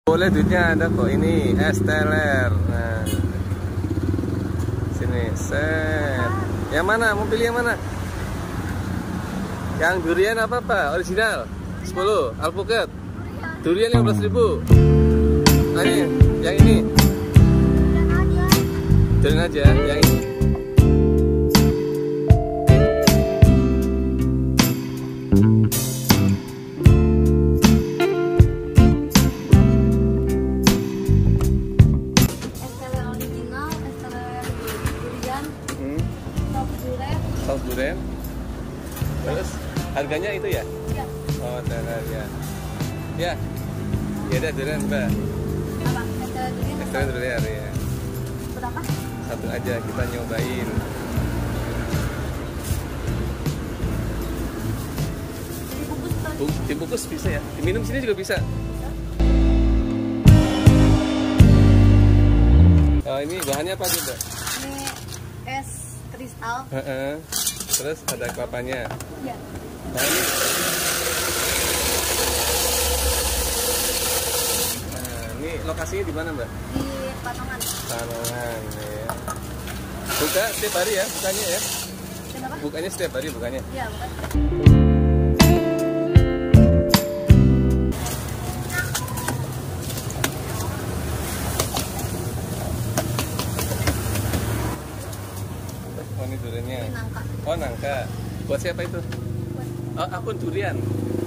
Boleh, duitnya ada kok. Ini es teler. Nah, sini set. Yang mana? Mau pilih yang mana? Yang durian apa pak? Original 10, alpukat. Durian 15.000. Nah, ini, yang ini. Durian aja, yang ini. Saus durian. Terus harganya itu ya? Iya. Oh, teler ya. Ya. Ya ada durian, Mbak. Apa? Es teler durian ya. Berapa? Satu aja kita nyobain. Dibungkus bisa ya? Diminum sini juga bisa. Oh, ini bahannya apa aja, Mbak? Ini es kristal. Terus ada kelapanya. Iya. Nah, ini lokasinya di mana, Mbak? Di Panongan. Panongan ya. Buka setiap hari ya, bukanya ya? Kenapa? Bukanya setiap hari bukanya? Iya, bukan. Oh, ini duriannya. Ini nangka. Oh, nangka. Buat siapa itu? Buat. Oh, akun durian.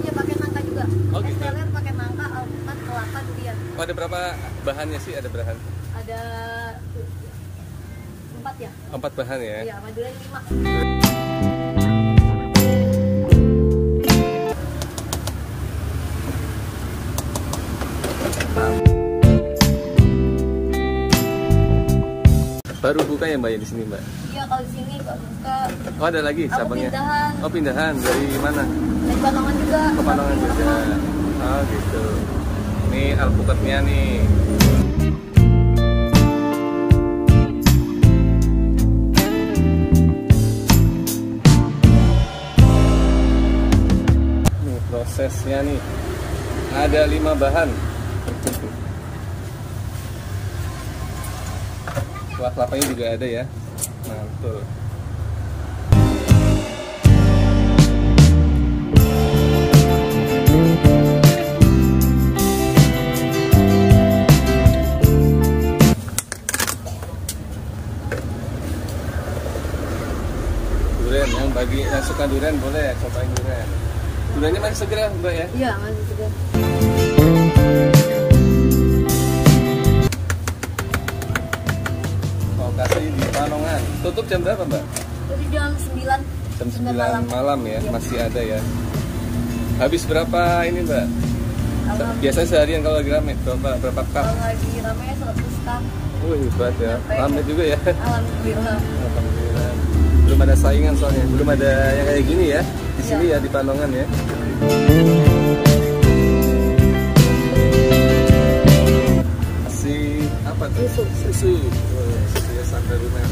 Iya, pakai nangka juga. Oh, gitu. Es teler pakai nangka, alpukat, kelapa, durian. Oh, ada berapa bahannya sih? Ada bahan? Ada 4 ya? 4 bahan ya? Iya, sama durian 5. Baru buka ya, Mbak, ya di sini, Mbak? Iya, kalau di sini Pak buka. Oh, ada lagi Aku cabangnya? pindahan. Oh, pindahan. Dari mana? Dari Panongan juga. Ke Panongan juga. Oh, gitu. Ini alpukatnya nih. Nih prosesnya nih. Ada 5 bahan. Kuah kelapanya juga ada ya. Mantul. Durian, bagi yang suka durian boleh cobain durian. Duriannya masih segar, Mbak ya? Iya, masih segar. Lokasi di Panongan. Tutup jam berapa, Mbak? Jadi jam 9. Jam 9 malam ya, iya. Masih ada ya. Habis berapa ini, Mbak? Biasanya seharian kalau lagi rame, berapa cup? Kalau lagi rame 100 cup. Hebat ya. Rame juga ya. Alhamdulillah. Alhamdulillah. Belum ada saingan soalnya, belum ada yang kayak gini ya. Di sini ya, di Panongan ya. Masih apa tuh? Susu. Susu ya, sampai rumah.